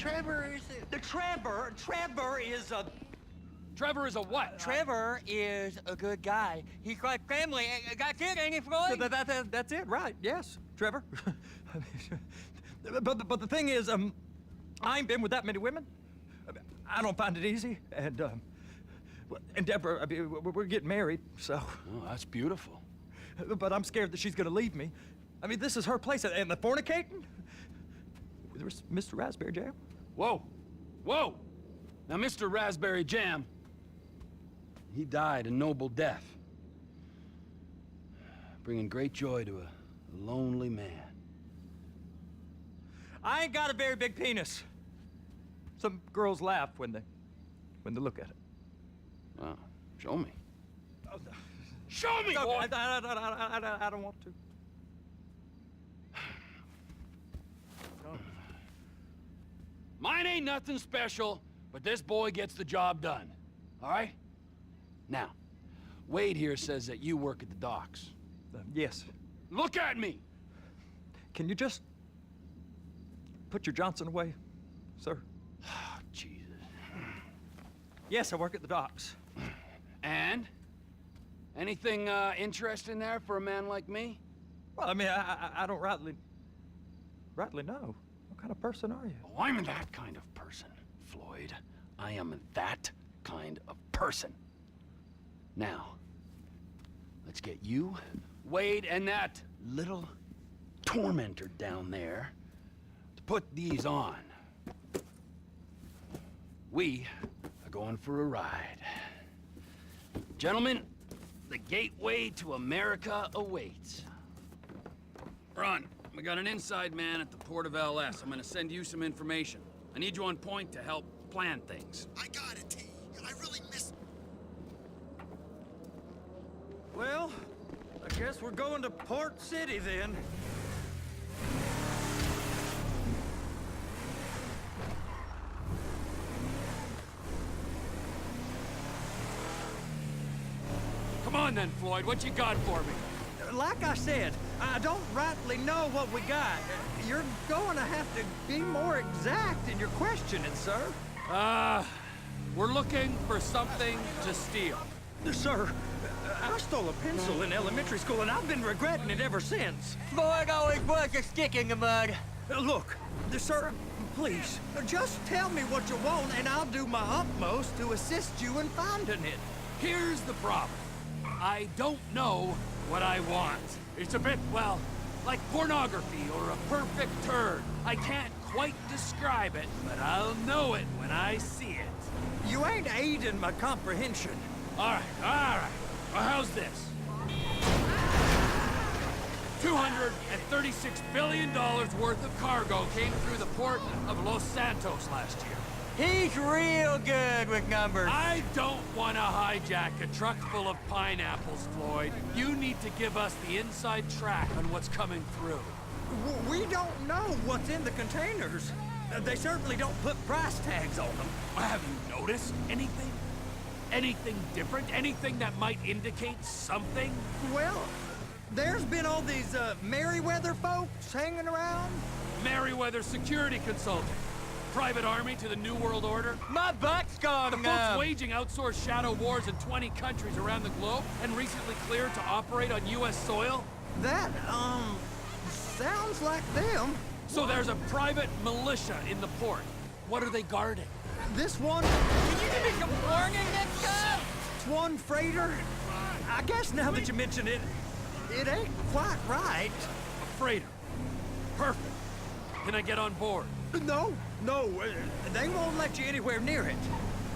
Trevor is Trevor is a... Trevor is a what? Trevor is a good guy. He's like family. That's it, ain't it, Floyd? That's it, right? Yes, Trevor. but the thing is, I ain't been with that many women. I don't find it easy, and Deborah, I mean, we're getting married, so. Oh, that's beautiful. But I'm scared that she's gonna leave me. I mean, this is her place, and the fornicating? There's Mr. Raspberry Jam. Whoa, whoa! Now, Mr. Raspberry Jam, he died a noble death, bringing great joy to a lonely man. I ain't got a very big penis. Some girls laugh when they look at it. Wow, show me. Show me, No, boy! I don't want to. Mine ain't nothing special, but this boy gets the job done. All right? Now, Wade here says that you work at the docks. Yes. Look at me! Can you just put your Johnson away, sir? Oh, Jesus. Yes, I work at the docks. And? Anything interesting there for a man like me? Well, I mean, I don't rightly know. What kind of person are you? Oh, I'm that kind of person, Floyd. I am that kind of person. Now, let's get you, Wade, and that little tormentor down there to put these on. We are going for a ride. Gentlemen, the gateway to America awaits. Ron, we got an inside man at the Port of LS. I'm gonna send you some information. I need you on point to help plan things. I got it, T. I really miss... Well, I guess we're going to Port City then. Come on then, Floyd, what you got for me? Like I said, I don't rightly know what we got. You're going to have to be more exact in your questioning, sir. We're looking for something to steal. Sir, I stole a pencil in elementary school, and I've been regretting it ever since. Floyd always puts a stick in the mud. Look, sir, please, just tell me what you want, and I'll do my utmost to assist you in finding it. Here's the problem. I don't know what I want. It's a bit, well, like pornography or a perfect turd. I can't quite describe it, but I'll know it when I see it. You ain't aiding my comprehension. All right. Well, how's this? $236 billion worth of cargo came through the Port of Los Santos last year. He's real good with numbers. I don't want to hijack a truck full of pineapples, Floyd. You need to give us the inside track on what's coming through. We don't know what's in the containers. They certainly don't put price tags on them. Have you noticed anything? Anything different? Anything that might indicate something? Well, there's been all these Merryweather folks hanging around. Merryweather Security Consulting. Private army to the New World Order. My butt's gone The folks waging outsourced shadow wars in 20 countries around the globe and recently cleared to operate on U.S. soil. That, sounds like them. So there's a private militia in the port. What are they guarding? This one... Can you give me some warning next time? It's one freighter. I guess now that you mention it, it ain't quite right. A freighter. Perfect. Can I get on board? No, they won't let you anywhere near it.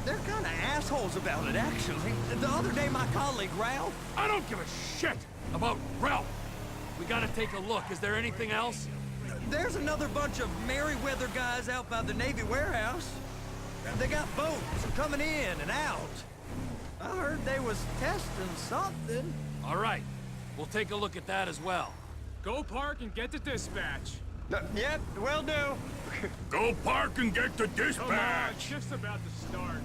They're kind of assholes about it, actually. The other day, my colleague, Ralph... I don't give a shit about Ralph. We gotta take a look. Is there anything else? There's another bunch of Merryweather guys out by the Navy warehouse. They got boats coming in and out. I heard they was testing something. All right. We'll take a look at that as well. Go park and get to dispatch. Yep, will do. Go park and get to dispatch! Come on, shift's about to start.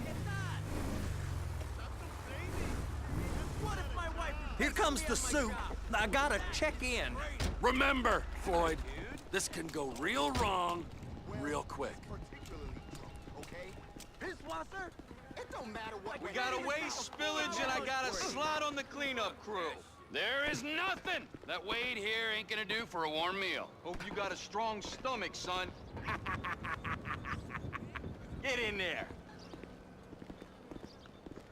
Here comes the soup. I gotta check in. Remember, Floyd, this can go real wrong real quick. Bisswasser? It don't matter what. We got a waste spillage and I got a slot on the cleanup crew. There is nothing that Wade here ain't gonna do for a warm meal. Hope you got a strong stomach, son. Get in there.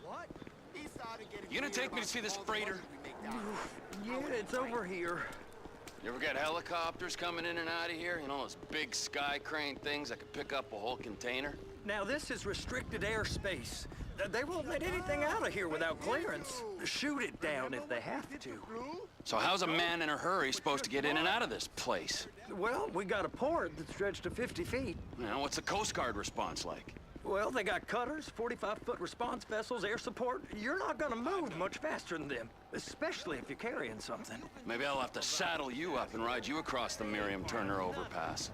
What? He started getting You gonna take me to see this freighter? Yeah, it's over here. You ever got helicopters coming in and out of here? You know, those big sky crane things that could pick up a whole container? Now, this is restricted airspace. They won't let anything out of here without clearance. Shoot it down if they have to. So how's a man in a hurry supposed to get in and out of this place? Well, we got a port that's stretched to 50 feet. You know, what's the Coast Guard response like? Well, they got cutters, 45-foot response vessels, air support. You're not gonna move much faster than them, especially if you're carrying something. Maybe I'll have to saddle you up and ride you across the Miriam Turner overpass.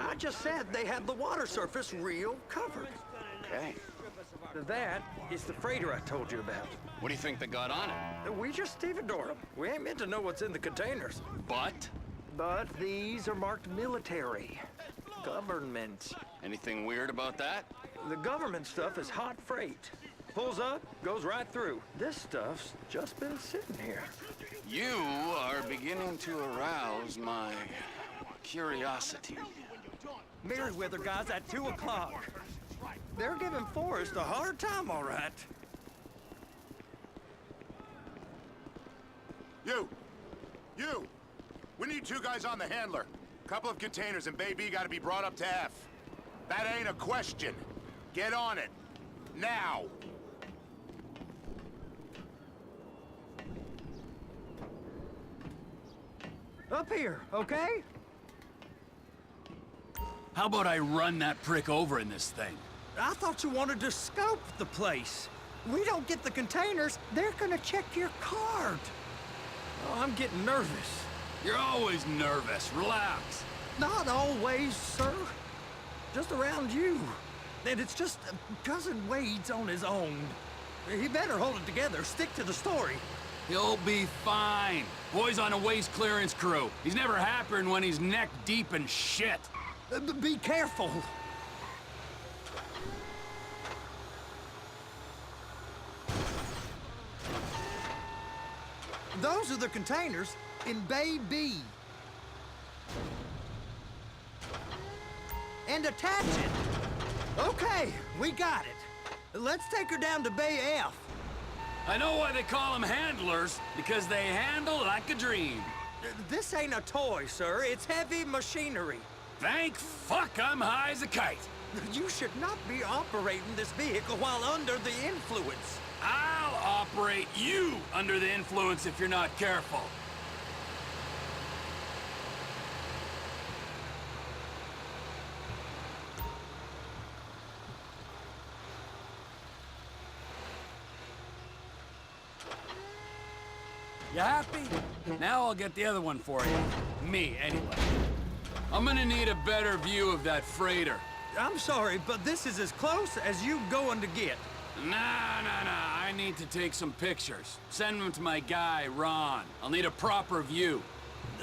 I just said they had the water surface real covered. Okay. That is the freighter I told you about. What do you think they got on it? We just stevedore them. We ain't meant to know what's in the containers. But? But these are marked military. Government. Anything weird about that? The government stuff is hot freight. Pulls up, goes right through. This stuff's just been sitting here. You are beginning to arouse my curiosity. Merryweather guys at 2 o'clock. They're giving Forrest a hard time, all right. You! We need 2 guys on the handler. Couple of containers and Bay B gotta be brought up to F. That ain't a question. Get on it. Now! Up here, okay? How about I run that prick over in this thing? I thought you wanted to scope the place. We don't get the containers, they're gonna check your card. Oh, I'm getting nervous. You're always nervous. Relax. Not always, sir. Just around you. And it's just Cousin Wade's on his own. He better hold it together, stick to the story. He'll be fine. Boy's on a waste clearance crew. He's never happier than when he's neck deep in shit. Be careful. Those are the containers in Bay B. And attach it. Okay, we got it. Let's take her down to Bay F. I know why they call them handlers, because they handle like a dream. This ain't a toy, sir. It's heavy machinery. Thank fuck I'm high as a kite. You should not be operating this vehicle while under the influence. I'll operate you under the influence if you're not careful. You happy? Now I'll get the other one for you. Me, anyway. I'm gonna need a better view of that freighter. I'm sorry, but this is as close as you going to get. Nah. I need to take some pictures. Send them to my guy, Ron. I'll need a proper view.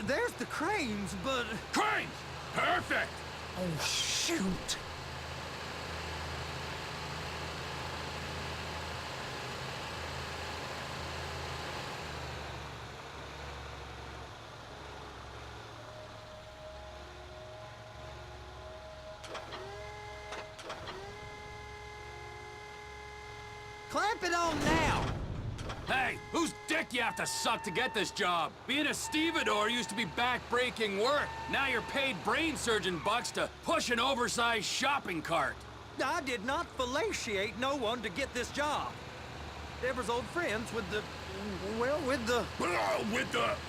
There's the cranes, but... Cranes! Perfect! Oh, shoot! Clamp it on now! Hey, whose dick you have to suck to get this job? Being a stevedore used to be back-breaking work. Now you're paid brain surgeon bucks to push an oversized shopping cart. I did not fellatiate no one to get this job. Deborah's old friends with the... well, with the...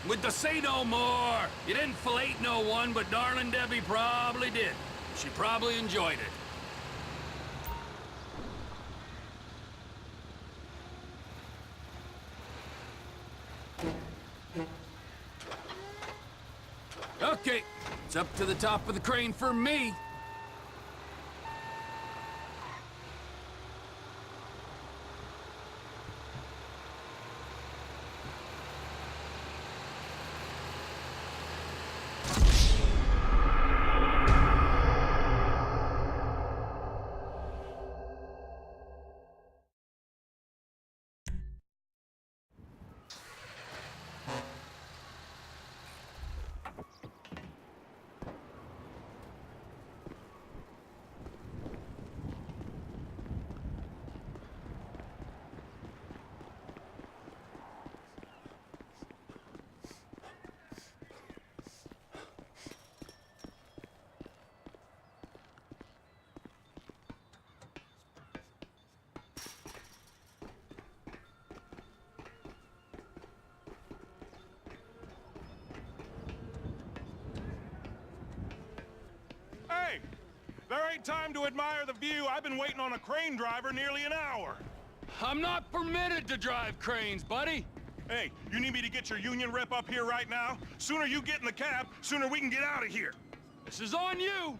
With the say no more. You didn't fillet no one, but darling Debbie probably did. She probably enjoyed it. Okay, it's up to the top of the crane for me. There ain't time to admire the view. I've been waiting on a crane driver nearly an hour. I'm not permitted to drive cranes, buddy. Hey, you need me to get your union rep up here right now? Sooner you get in the cab, sooner we can get out of here. This is on you.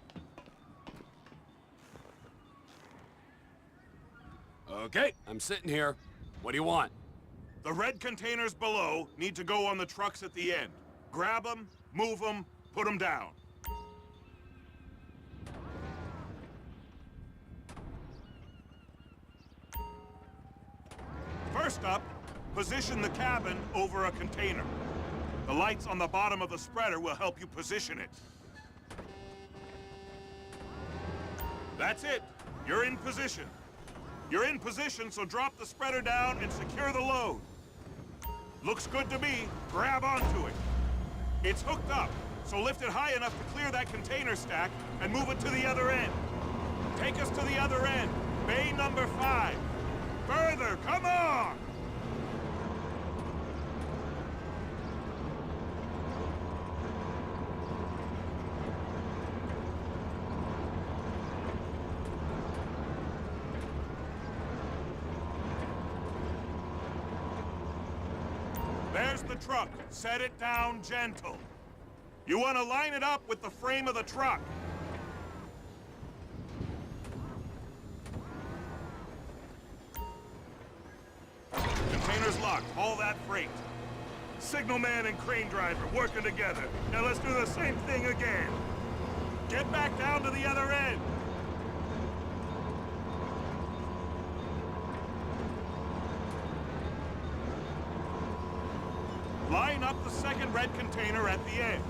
Okay, I'm sitting here. What do you want? The red containers below need to go on the trucks at the end. Grab them, move them, put them down. First up, position the cabin over a container. The lights on the bottom of the spreader will help you position it. That's it. You're in position. You're in position, so drop the spreader down and secure the load. Looks good to me. Grab onto it. It's hooked up, so lift it high enough to clear that container stack and move it to the other end. Take us to the other end. Bay number 5. Further, come on! There's the truck. Set it down gentle. You want to line it up with the frame of the truck. Container's locked. Haul that freight. Signalman and crane driver working together. Now let's do the same thing again. Get back down to the other end. Line up the second red container at the end.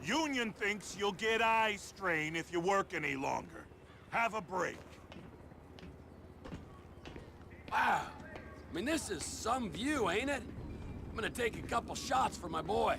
Union thinks you'll get eye strain if you work any longer. Have a break. Wow. I mean, this is some view, ain't it? I'm gonna take a couple shots for my boy.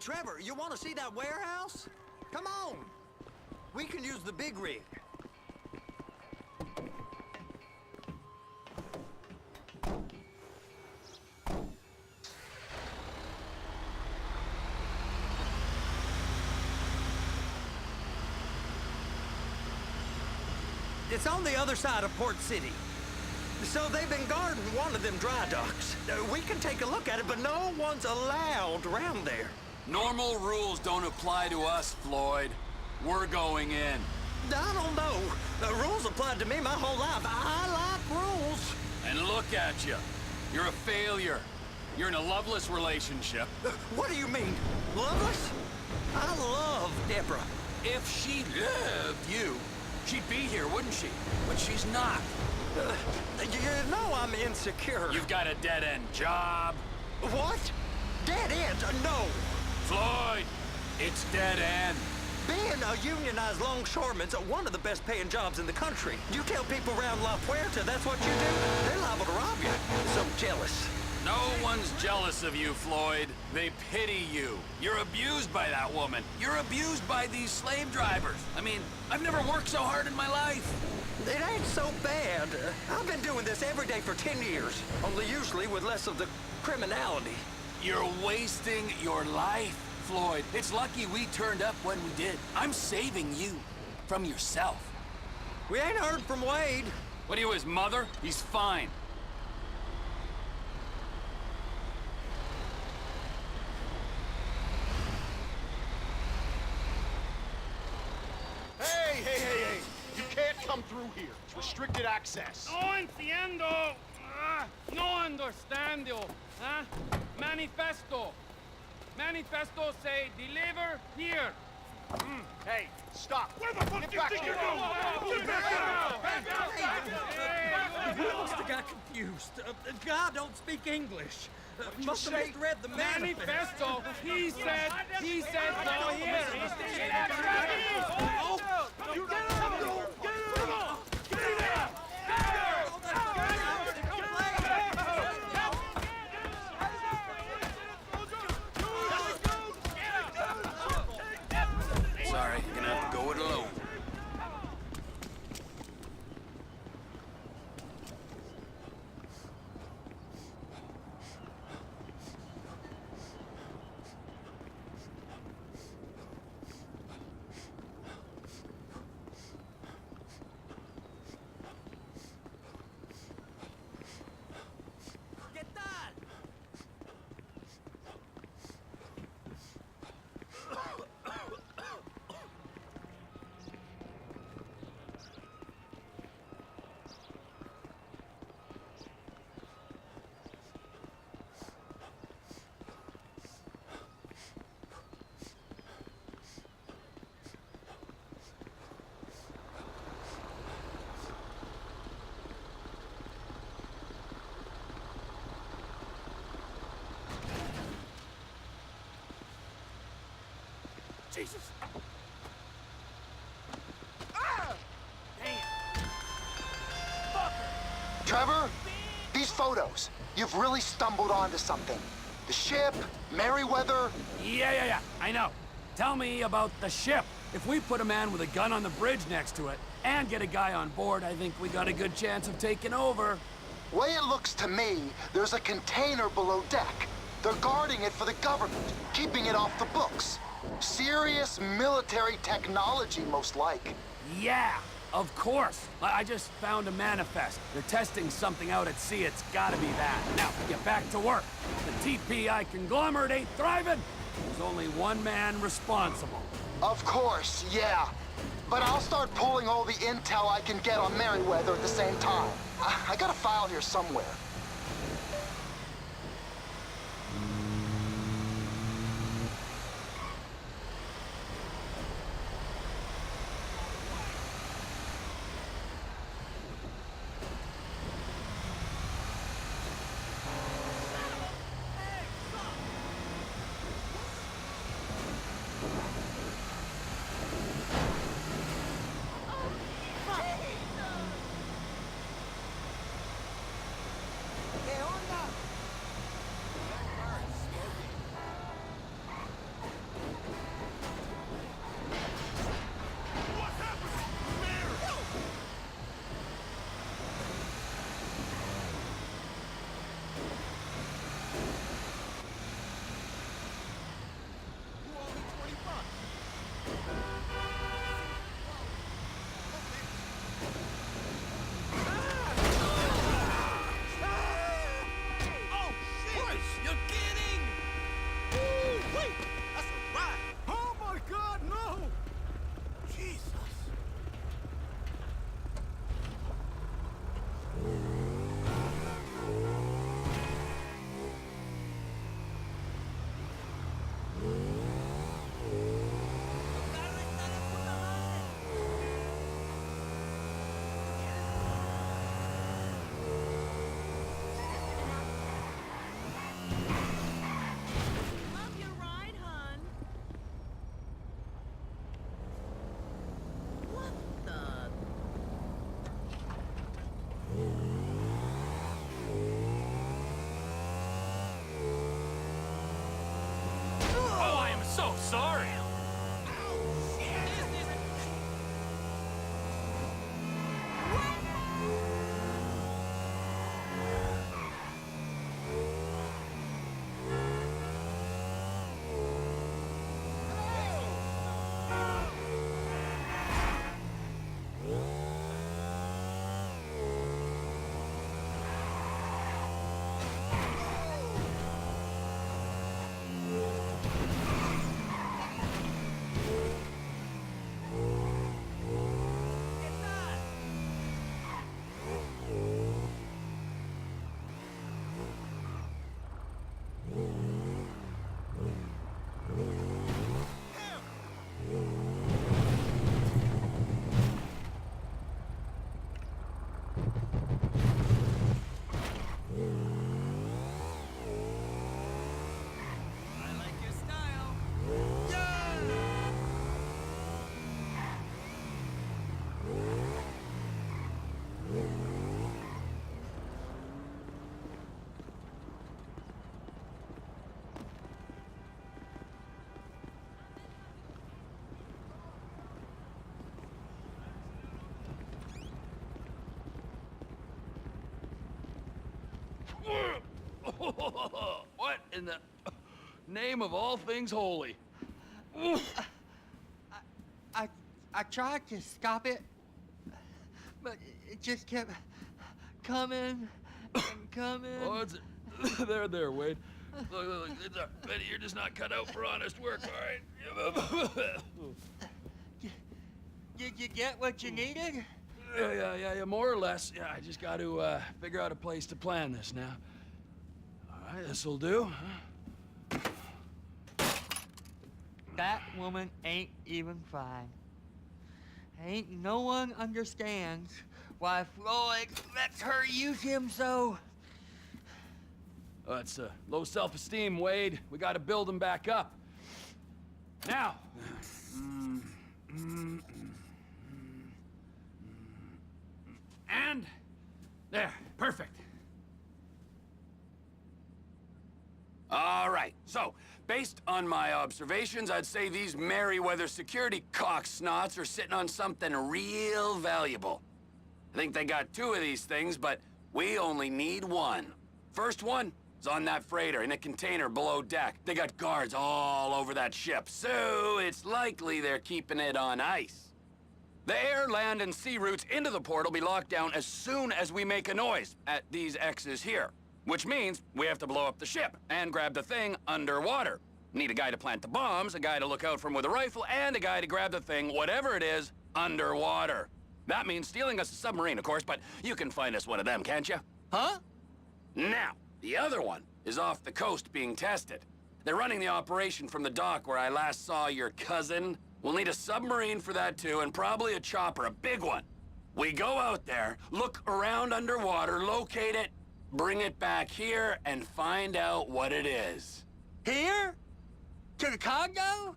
Trevor, you want to see that warehouse? Come on. We can use the big rig. It's on the other side of Port City. So they've been guarding one of them dry docks. We can take a look at it, but no one's allowed around there. Normal rules don't apply to us, Floyd. We're going in. I don't know. The rules applied to me my whole life. I like rules. And look at you. You're a failure. You're in a loveless relationship. What do you mean? Loveless? I love Deborah. If she loved you, she'd be here, wouldn't she? But she's not. You know I'm insecure. You've got a dead-end job. What? Dead end? No. Floyd, it's dead end. Being a unionized longshoreman's one of the best paying jobs in the country. You tell people around La Puerta that's what you do, they're liable to rob you. So jealous. No one's jealous of you, Floyd. They pity you. You're abused by that woman. You're abused by these slave drivers. I mean, I've never worked so hard in my life. It ain't so bad. I've been doing this every day for 10 years, only usually with less of the criminality. You're wasting your life, Floyd. It's lucky we turned up when we did. I'm saving you from yourself. We ain't heard from Wade. What are you, his mother? He's fine. Hey! You can't come through here. It's restricted access. No entiendo. No understando. Huh? Manifesto. Manifesto say deliver here. Hey, stop. Where the fuck Get do you back think here. you're going? You must have got confused. God don't speak English. Must have say? misread the manifesto. Manifesto. He said go here. You get Sorry, you're gonna have to go it alone. Jesus. Trevor, these photos, you've really stumbled onto something. The ship, Merryweather. Yeah, I know. Tell me about the ship. If we put a man with a gun on the bridge next to it and get a guy on board, I think we got a good chance of taking over. Way it looks to me, there's a container below deck. They're guarding it for the government, keeping it off the books. Serious military technology, most like. Yeah, of course. I just found a manifest. They're testing something out at sea. It's gotta be that. Now, get back to work. The TPI conglomerate ain't thriving. There's only one man responsible. Of course, yeah. But I'll start pulling all the intel I can get on Merryweather at the same time. I got a file here somewhere. sorry. What in the name of all things holy? I tried to stop it, but it just kept coming and coming. Oh, it's there, Wade. Look, it's Betty, you're just not cut out for honest work, all right? Did you get what you needed? Yeah, more or less. Yeah, I just got to figure out a place to plan this now. All right, this'll do. That woman ain't even fine. Ain't no one understands why Floyd lets her use him so. Oh, that's low self-esteem, Wade. We got to build him back up. Now. And there, perfect. All right, so based on my observations, I'd say these Merryweather Security cocksnots are sitting on something real valuable. I think they got 2 of these things, but we only need 1. First one is on that freighter in a container below deck. They got guards all over that ship, so it's likely they're keeping it on ice. The air, land, and sea routes into the port will be locked down as soon as we make a noise at these X's here. Which means we have to blow up the ship and grab the thing underwater. Need a guy to plant the bombs, a guy to look out for 'em with a rifle, and a guy to grab the thing, whatever it is, underwater. That means stealing us a submarine, of course, but you can find us one of them, can't you? Huh? Now, the other one is off the coast being tested. They're running the operation from the dock where I last saw your cousin. We'll need a submarine for that too, and probably a chopper, a big one. We go out there, look around underwater, locate it, bring it back here, and find out what it is. Here? To the Congo?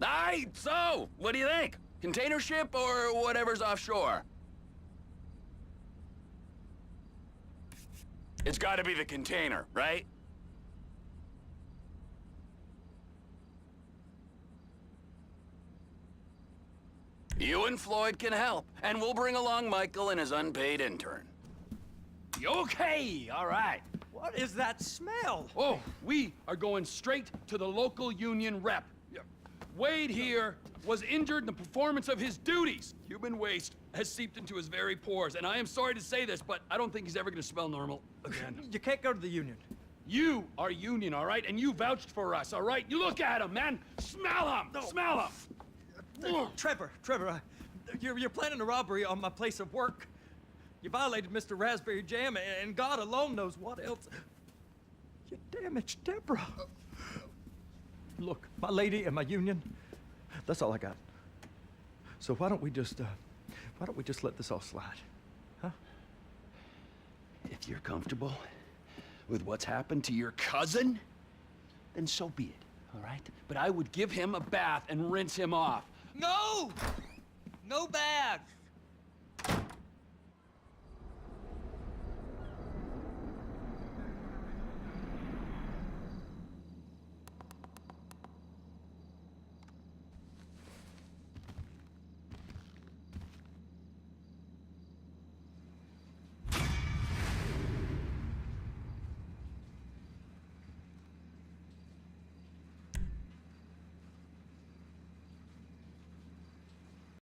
Aye, so, what do you think? Container ship or whatever's offshore? It's gotta be the container, right? You and Floyd can help, and we'll bring along Michael and his unpaid intern. Okay, all right. What is that smell? Oh, we are going straight to the local union rep. Wade here was injured in the performance of his duties. Human waste has seeped into his very pores, and I am sorry to say this, but I don't think he's ever gonna smell normal again. You can't go to the union. You are union, all right? And you vouched for us, all right? You look at him, man. Smell him. No. Smell him. Trevor, you're planning a robbery on my place of work. You violated Mr. Raspberry Jam, and God alone knows what else. You damaged Deborah. Look, my lady and my union, that's all I got. So why don't we just let this all slide, huh? If you're comfortable with what's happened to your cousin, then so be it, all right? But I would give him a bath and rinse him off. No! No baths!